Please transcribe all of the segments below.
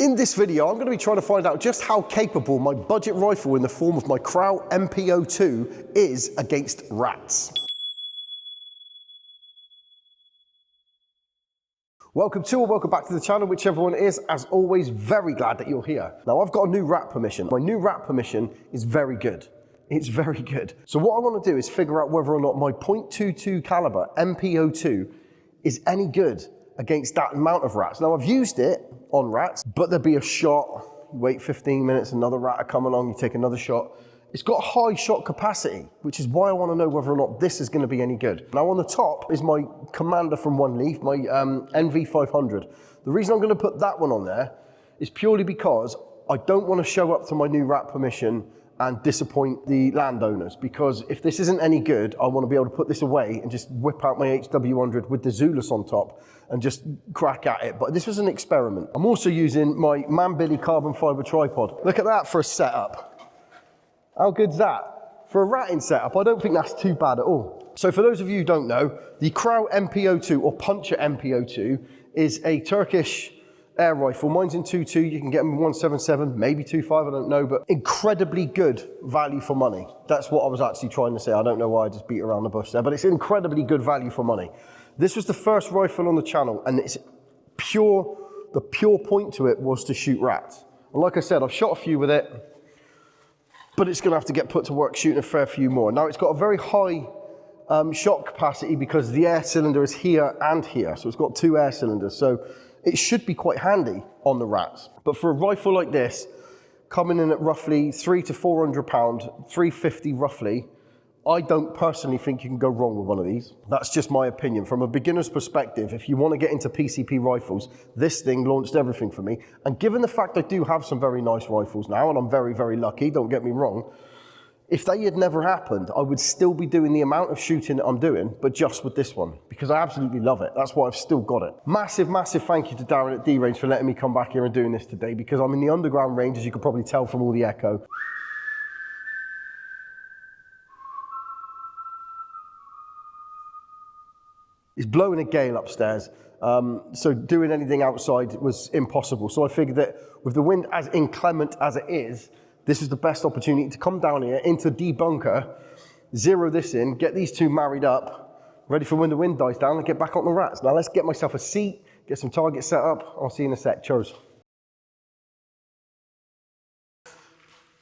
In this video, I'm going to be trying to find out just how capable my budget rifle in the form of my Kral NP02 is against rats. Welcome to or welcome back to the channel, whichever one it is. As always, very glad that you're here. Now, I've got a new rat permission. My new rat permission is very good. It's very good. So what I want to do is figure out whether or not my .22 caliber NP02 is any good against that amount of rats. Now, I've used it on rats, but there'll be a shot, you wait 15 minutes, another rat will come along, you take another shot. It's got high shot capacity, which is why I want to know whether or not this is going to be any good. Now on the top is my Commander from OneLeaf, my NV500. The reason I'm going to put that one on there is purely because I don't want to show up to my new rat permission and disappoint the landowners, because if this isn't any good, I want to be able to put this away and just whip out my HW100 with the Zulus on top and just crack at it. But this was an experiment. I'm also using my Manbilly carbon fiber tripod. Look at that for a setup. How good's that? For a ratting setup, I don't think that's too bad at all. So for those of you who don't know, the Kral NP02 or Puncher NP02 is a Turkish air rifle. Mine's in 2.2, you can get them in 1.77, maybe 2.5, I don't know, but incredibly good value for money. That's what I was actually trying to say. I don't know why I just beat around the bush there, but it's incredibly good value for money. This was the first rifle on the channel, and it's the pure point to it was to shoot rats. And like I said, I've shot a few with it, but it's gonna have to get put to work shooting a fair few more. Now it's got a very high shot capacity because the air cylinder is here and here. So it's got two air cylinders. So it should be quite handy on the rats. But for a rifle like this, coming in at roughly 300 to 400 pounds, 350 roughly, I don't personally think you can go wrong with one of these. That's just my opinion. From a beginner's perspective, if you want to get into PCP rifles, this thing launched everything for me. And given the fact I do have some very nice rifles now, and I'm very, very lucky, don't get me wrong, if they had never happened, I would still be doing the amount of shooting that I'm doing, but just with this one, because I absolutely love it. That's why I've still got it. Massive, massive thank you to Darren at D-Range for letting me come back here and doing this today, because I'm in the underground range, as you can probably tell from all the echo. It's blowing a gale upstairs, so doing anything outside was impossible. So I figured that with the wind as inclement as it is, this is the best opportunity to come down here into debunker, zero this in, get these two married up, ready for when the wind dies down and get back on the rats. Now let's get myself a seat, get some targets set up. I'll see you in a sec. Cheers.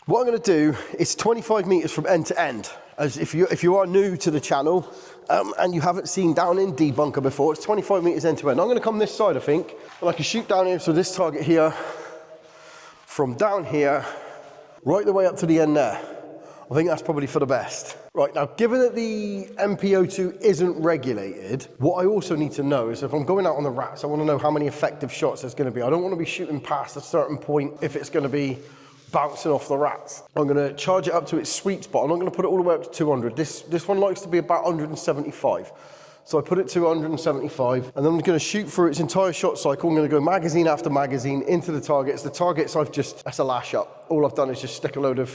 What I'm going to do is 25 meters from end to end. As if you are new to the channel and you haven't seen down in debunker before, it's 25 meters end to end. I'm going to come this side, I think, and I can shoot down here. So this target here, from down here, right the way up to the end there. I think that's probably for the best. Right, now given that the NP02 isn't regulated, what I also need to know is if I'm going out on the rats, I want to know how many effective shots there's going to be. I don't want to be shooting past a certain point if it's going to be bouncing off the rats. I'm going to charge it up to its sweet spot. I'm not going to put it all the way up to 200. This one likes to be about 175. So I put it to 175, and then I'm going to shoot through its entire shot cycle. I'm going to go magazine after magazine into the targets. The targets that's a lash up. All I've done is just stick a load of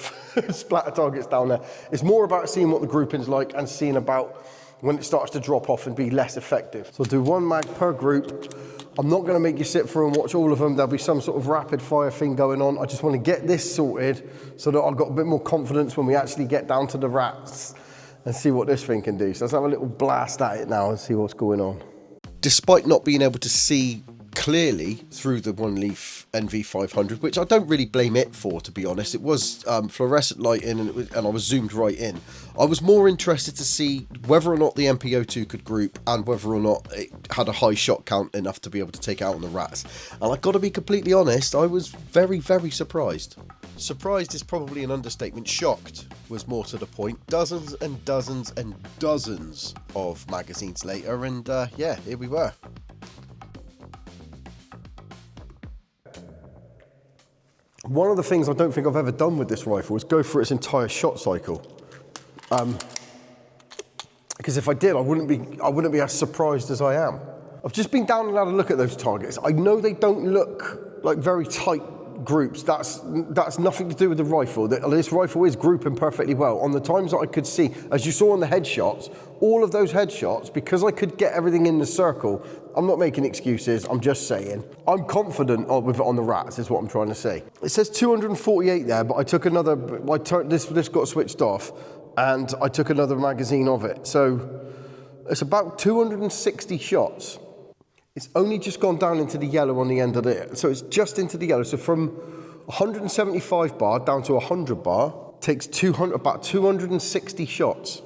splatter targets down there. It's more about seeing what the grouping's like and seeing about when it starts to drop off and be less effective. So I'll do one mag per group. I'm not going to make you sit through and watch all of them. There'll be some sort of rapid fire thing going on. I just want to get this sorted so that I've got a bit more confidence when we actually get down to the rats and see what this thing can do. So let's have a little blast at it now and see what's going on. Despite not being able to see clearly through the OneLeaf NV500, which I don't really blame it for, to be honest. It was fluorescent lighting and I was zoomed right in. I was more interested to see whether or not the NP02 could group and whether or not it had a high shot count enough to be able to take out on the rats. And I've got to be completely honest, I was very, very surprised. Surprised is probably an understatement. Shocked was more to the point. Dozens and dozens and dozens of magazines later, and yeah, here we were. One of the things I don't think I've ever done with this rifle is go through its entire shot cycle. Because if I did, I wouldn't be as surprised as I am. I've just been down and had a look at those targets. I know they don't look like very tight groups. That's nothing to do with the rifle. This rifle is grouping perfectly well. On the times that I could see, as you saw on the headshots, all of those headshots, because I could get everything in the circle, I'm not making excuses, I'm just saying. I'm confident with it on the rats, is what I'm trying to say. It says 248 there, but I took another, this got switched off, and I took another magazine of it. So it's about 260 shots. It's only just gone down into the yellow on the end of it. So it's just into the yellow. So from 175 bar down to 100 bar takes about 260 shots.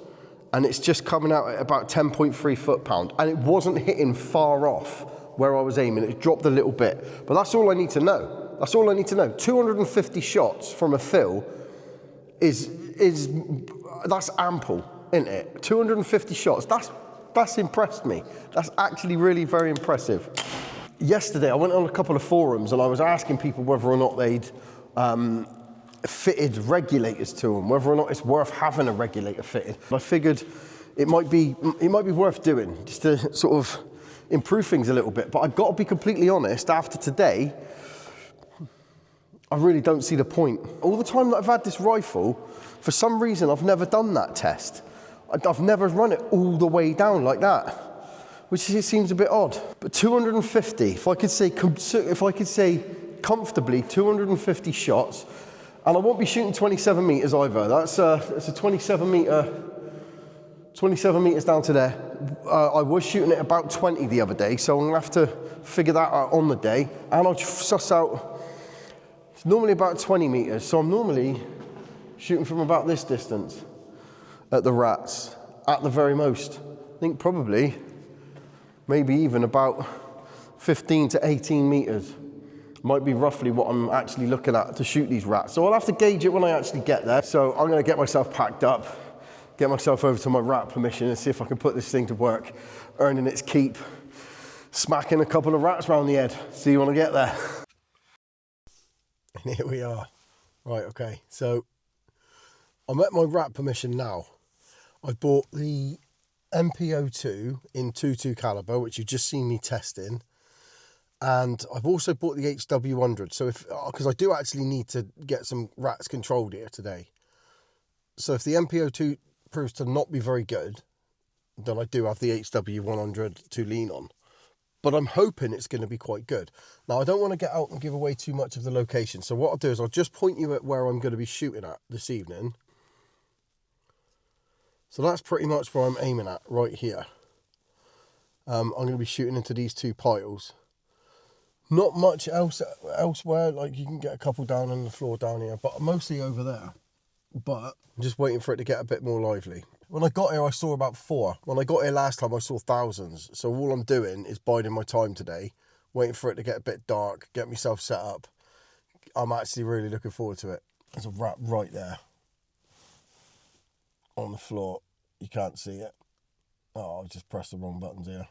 And it's just coming out at about 10.3 foot-pound. And it wasn't hitting far off where I was aiming. It dropped a little bit. But that's all I need to know. That's all I need to know. 250 shots from a fill that's ample, isn't it? 250 shots, that's impressed me. That's actually really very impressive. Yesterday, I went on a couple of forums and I was asking people whether or not they'd fitted regulators to them, whether or not it's worth having a regulator fitted. I figured it might be worth doing, just to sort of improve things a little bit. But I've got to be completely honest, after today, I really don't see the point. All the time that I've had this rifle, for some reason, I've never done that test. I've never run it all the way down like that, which seems a bit odd. But 250, if I could say comfortably 250 shots, and I won't be shooting 27 meters either. That's a 27 meters down to there. I was shooting at about 20 the other day, so I'm gonna have to figure that out on the day, and I'll suss out. It's normally about 20 meters, so I'm normally shooting from about this distance at the rats, at the very most. I think probably, maybe even about 15 to 18 meters might be roughly what I'm actually looking at to shoot these rats. So I'll have to gauge it when I actually get there. So I'm gonna get myself packed up, get myself over to my rat permission and see if I can put this thing to work, earning its keep, smacking a couple of rats round the head. See you when I get there. And here we are. Right, okay, so I'm at my rat permission now. I bought the NP02 in 22 caliber, which you've just seen me testing. And I've also bought the h.f.t. So because I do actually need to get some rats controlled here today. So if the NP02 proves to not be very good, then I do have the h.f.t. to lean on. But I'm hoping it's going to be quite good. Now, I don't want to get out and give away too much of the location. So what I'll do is I'll just point you at where I'm going to be shooting at this evening. So that's pretty much where I'm aiming at, right here. I'm going to be shooting into these two piles. Not much elsewhere, like you can get a couple down on the floor down here, but mostly over there. But I'm just waiting for it to get a bit more lively. When I got here, I saw about 4. When I got here last time, I saw thousands. So all I'm doing is biding my time today, waiting for it to get a bit dark, get myself set up. I'm actually really looking forward to it. There's a rat right there on the floor. You can't see it. Oh, I just pressed the wrong buttons here.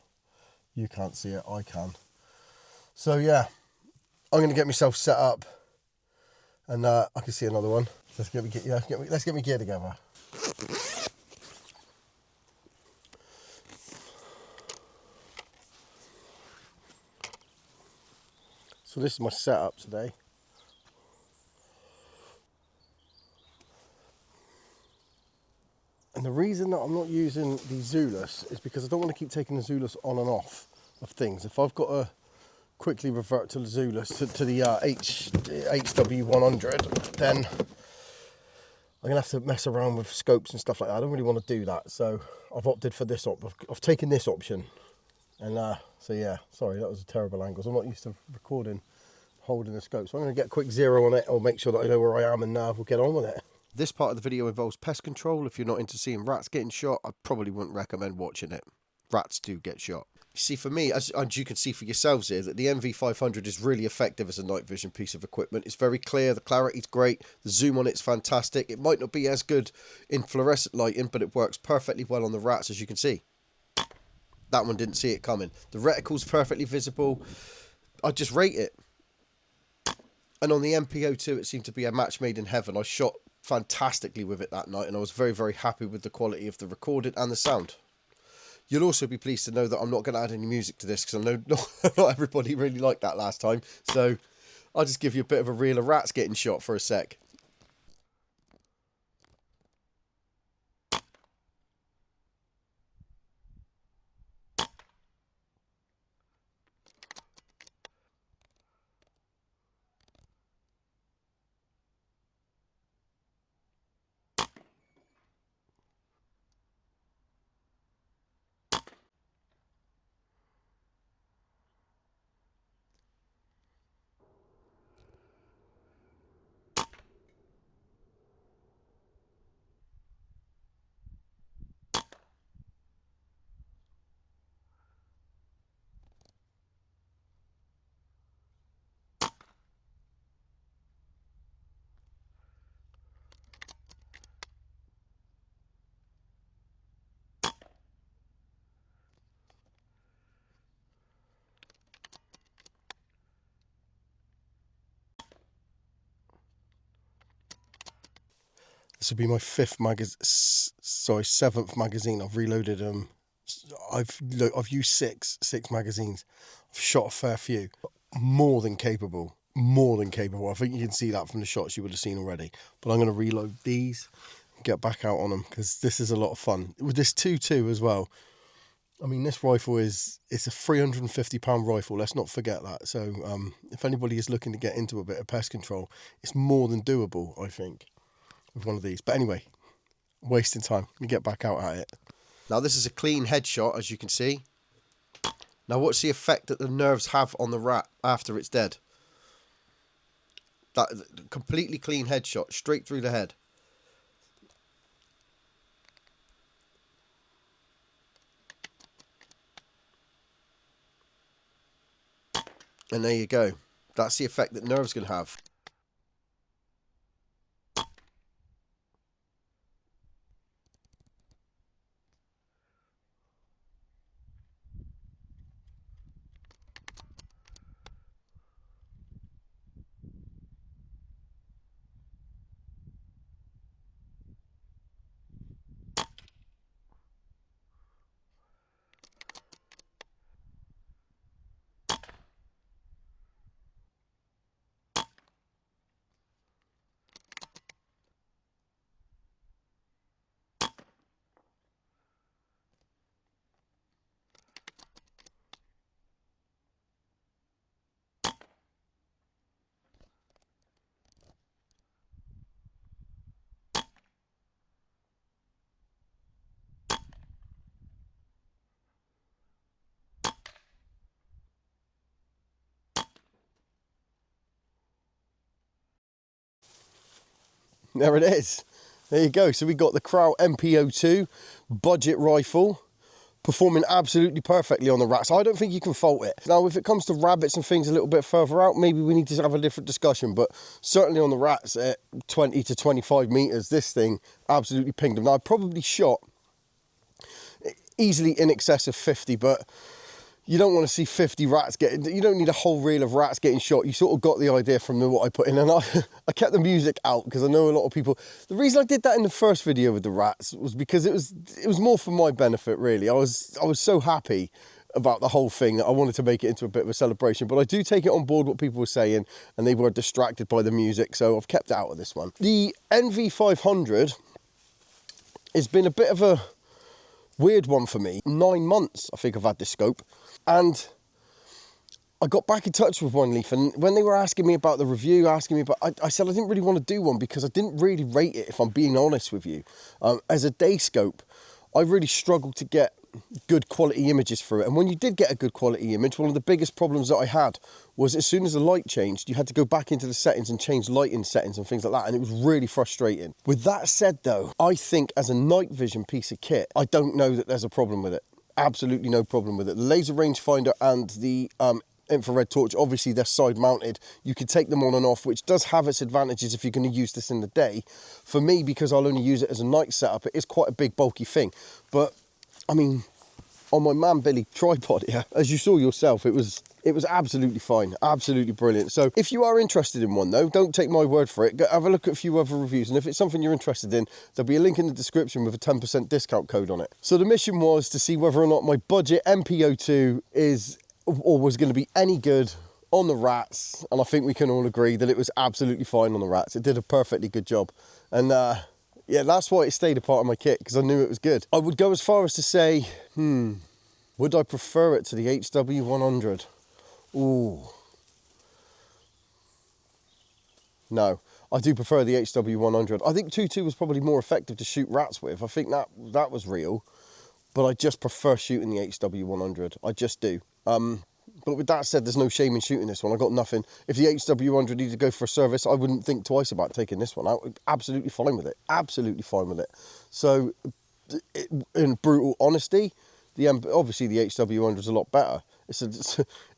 You can't see it, I can. So yeah, I'm going to get myself set up, and I can see another one. Let's get me gear together. So this is my setup today. And the reason that I'm not using the Zulus is because I don't want to keep taking the Zulus on and off of things. If I've got to quickly revert to the Zulus, to the HW100, then I'm going to have to mess around with scopes and stuff like that. I don't really want to do that. So I've opted for this option. I've taken this option. And so yeah, sorry, that was a terrible angle. So I'm not used to recording, holding the scope. So I'm going to get a quick zero on it. I'll make sure that I know where I am, and we'll get on with it. This part of the video involves pest control. If you're not into seeing rats getting shot, I probably wouldn't recommend watching it. Rats do get shot. See, for me, as you can see for yourselves here, that the NV500 is really effective as a night vision piece of equipment. It's very clear, the clarity's great, the zoom on it's fantastic. It might not be as good in fluorescent lighting, but it works perfectly well on the rats, as you can see. That one didn't see it coming. The reticle's perfectly visible. I just rate it. And on the NP02, it seemed to be a match made in heaven. I shot fantastically with it that night, and I was very, very happy with the quality of the recording and the sound. You'll also be pleased to know that I'm not going to add any music to this, because I know not everybody really liked that last time. So I'll just give you a bit of a reel of rats getting shot for a sec. This will be my seventh magazine. I've reloaded them. I've used six magazines. I've shot a fair few. More than capable. More than capable. I think you can see that from the shots you would have seen already. But I'm going to reload these and get back out on them because this is a lot of fun. With this 2.2 as well. I mean, this rifle it's a £350 rifle. Let's not forget that. So if anybody is looking to get into a bit of pest control, it's more than doable, I think, with one of these. But anyway, wasting time. Let me get back out at it. Now this is a clean headshot, as you can see. Now what's the effect that the nerves have on the rat after it's dead? That completely clean headshot, straight through the head. And there you go. That's the effect that nerves can have. There it is. There you go. So we got the Kral NP02 budget rifle performing absolutely perfectly on the rats. I don't think you can fault it. Now, if it comes to rabbits and things a little bit further out, maybe we need to have a different discussion. But certainly on the rats at 20 to 25 metres, this thing absolutely pinged them. Now, I probably shot easily in excess of 50, but you don't want to see 50 rats getting, you don't need a whole reel of rats getting shot. You sort of got the idea from what I put in, and I kept the music out because I know a lot of people, the reason I did that in the first video with the rats was because it was more for my benefit, really. I was so happy about the whole thing that I wanted to make it into a bit of a celebration, but I do take it on board what people were saying, and they were distracted by the music, so I've kept it out of this one. The NV500 has been a bit of a weird one for me. 9 months I think I've had this scope, and I got back in touch with OneLeaf, and when they were asking me about the review, I said I didn't really want to do one because I didn't really rate it, if I'm being honest with you. As a day scope, I really struggled to get good quality images through it, and when you did get a good quality image, one of the biggest problems that I had was as soon as the light changed, you had to go back into the settings and change lighting settings and things like that, and it was really frustrating. With that said though, I think as a night vision piece of kit, I don't know that there's a problem with it. Absolutely no problem with it. The laser rangefinder and the infrared torch, obviously they're side mounted. You can take them on and off, which does have its advantages if you're going to use this in the day. For me, because I'll only use it as a night setup, it is quite a big bulky thing. But I mean, on my Man Billy tripod here, as you saw yourself, it was absolutely fine, absolutely brilliant. So if you are interested in one though, don't take my word for it, go have a look at a few other reviews, and if it's something you're interested in, there'll be a link in the description with a 10% discount code on it. So the mission was to see whether or not my budget NP02 is or was going to be any good on the rats, and I think we can all agree that it was absolutely fine on the rats. It did a perfectly good job, and yeah, that's why it stayed a part of my kit, because I knew it was good. I would go as far as to say, would I prefer it to the HW100? Ooh. No, I do prefer the HW100. I think 2.2 was probably more effective to shoot rats with. I think that was real, but I just prefer shooting the HW100. I just do. But with that said, there's no shame in shooting this one. I got nothing. If the HW100 needed to go for a service, I wouldn't think twice about taking this one out. Absolutely fine with it. Absolutely fine with it. So, in brutal honesty, obviously the HW100 is a lot better.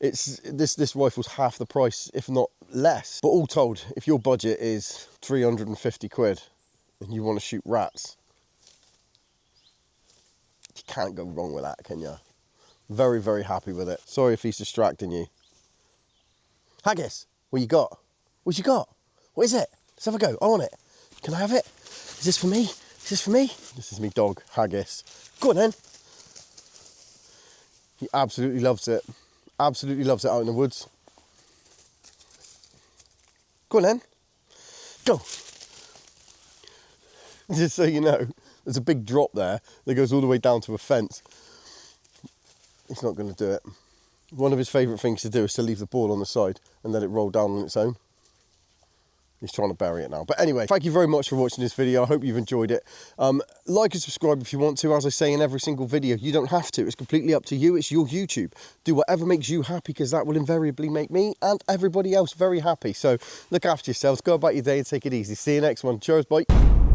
This rifle's half the price, if not less. But all told, if your budget is 350 quid and you want to shoot rats, you can't go wrong with that, can you? Very, very happy with it. Sorry if he's distracting you. Haggis, what you got? What you got? What is it? Let's have a go. I want it. Can I have it? Is this for me? Is this for me? This is me dog, Haggis. Go on then. He absolutely loves it. Absolutely loves it out in the woods. Go on then. Go. Just so you know, there's a big drop there that goes all the way down to a fence. He's not going to do it. One of his favourite things to do is to leave the ball on the side and let it roll down on its own. He's trying to bury it now. But anyway, thank you very much for watching this video. I hope you've enjoyed it. Like and subscribe if you want to. As I say in every single video, you don't have to. It's completely up to you. It's your YouTube. Do whatever makes you happy, because that will invariably make me and everybody else very happy. So look after yourselves. Go about your day and take it easy. See you next one. Cheers, bye.